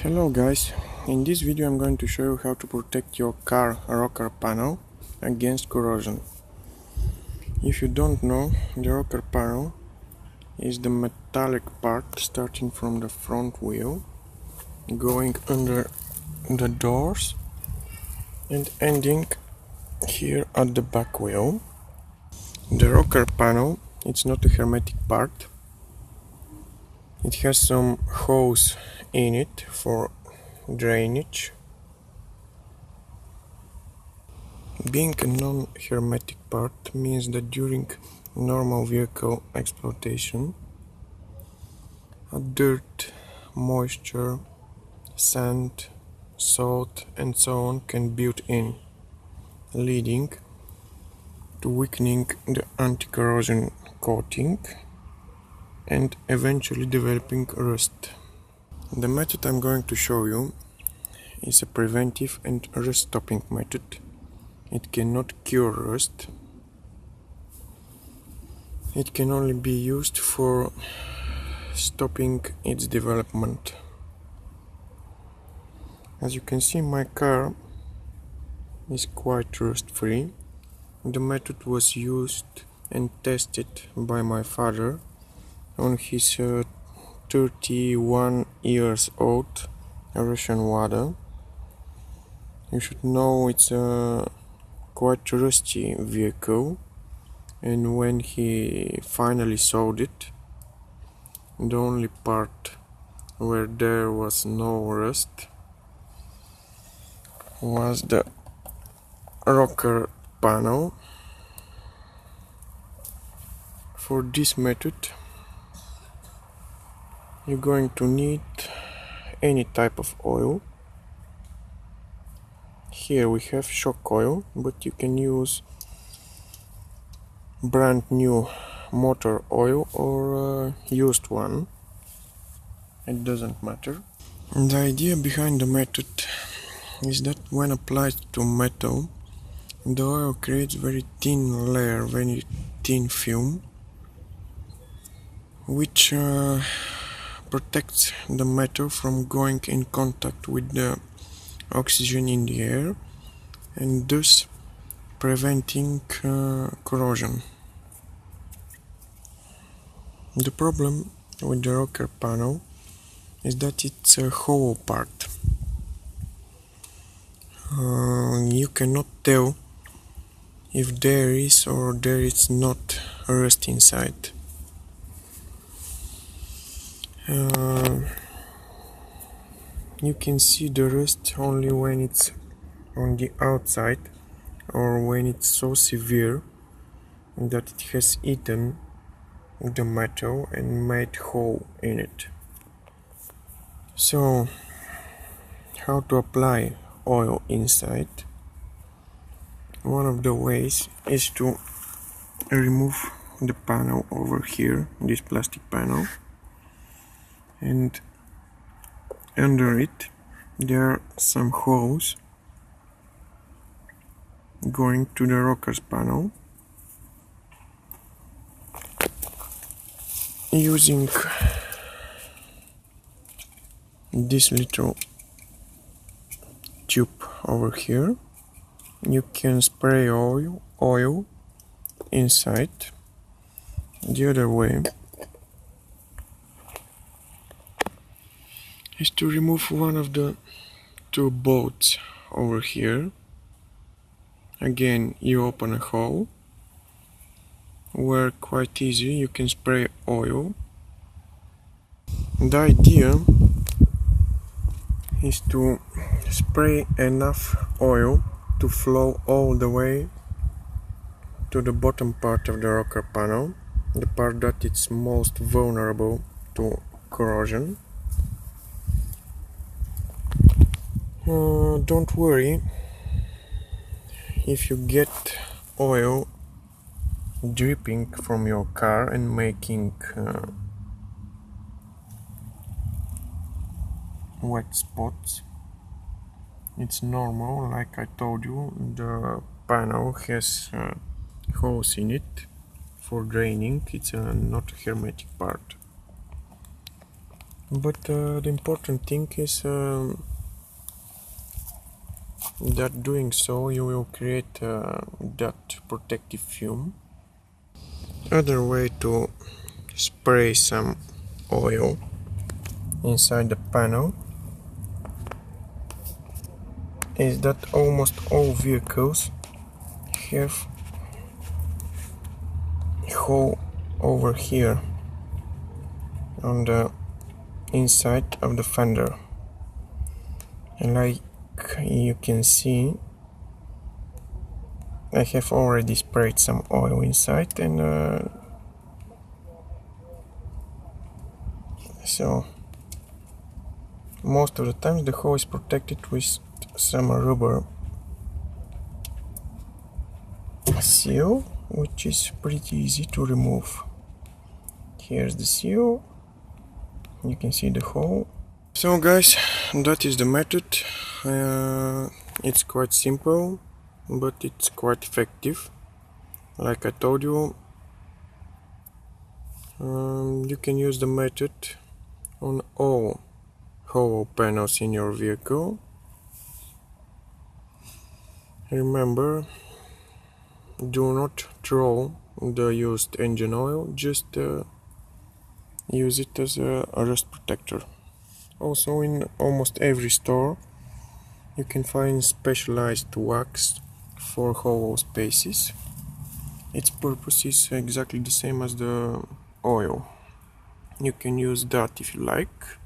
Hello guys, in this video I'm going to show you how to protect your car rocker panel against corrosion. If you don't know, the rocker panel is the metallic part starting from the front wheel, going under the doors and ending here at the back wheel. The rocker panel, it's not a hermetic part. It has some holes in it for drainage. Being a non-hermetic part means that during normal vehicle exploitation, dirt, moisture, sand, salt and so on can build in, leading to weakening the anti-corrosion coating and eventually developing rust. The method I'm going to show you is a preventive and rust stopping method. It cannot cure rust. It can only be used for stopping its development. As you can see, my car is quite rust free. The method was used and tested by my father on his 31 years old Russian Wada. You should know it's a quite rusty vehicle, and when he finally sold it, the only part where there was no rust was the rocker panel. For this method you're going to need any type of oil. Here we have shock oil, but you can use brand new motor oil or used one. It doesn't matter. The idea behind the method is that when applied to metal, the oil creates very thin layer, very thin film, which protects the metal from going in contact with the oxygen in the air and thus preventing corrosion. The problem with the rocker panel is that it's a hollow part. You cannot tell if there is or there is not rust inside. You can see the rust only when it's on the outside or when it's so severe that it has eaten the metal and made hole in it. So, how to apply oil inside? One of the ways is to remove the panel over here, this plastic panel, and under it there are some holes going to the rockers panel. Using this little tube over here, you can spray oil inside. The other way is to remove one of the two bolts over here. Again, you open a hole where quite easy you can spray oil. The idea is to spray enough oil to flow all the way to the bottom part of the rocker panel, the part that is most vulnerable to corrosion. Don't worry if you get oil dripping from your car and making wet spots. It's normal, like I told you, the panel has holes in it for draining. It's not a hermetic part. But the important thing is that doing so you will create that protective film. Other way to spray some oil inside the panel is that almost all vehicles have a hole over here on the inside of the fender, and like you can see, I have already sprayed some oil inside, and so most of the times the hole is protected with some rubber seal, which is pretty easy to remove. Here's the seal, you can see the hole. So guys, that is the method. It's quite simple, but it's quite effective. Like I told you, you can use the method on all hollow panels in your vehicle. Remember, do not throw the used engine oil, just use it as a rust protector. Also, in almost every store you can find specialized wax for hollow spaces. Its purpose is exactly the same as the oil. You can use that if you like.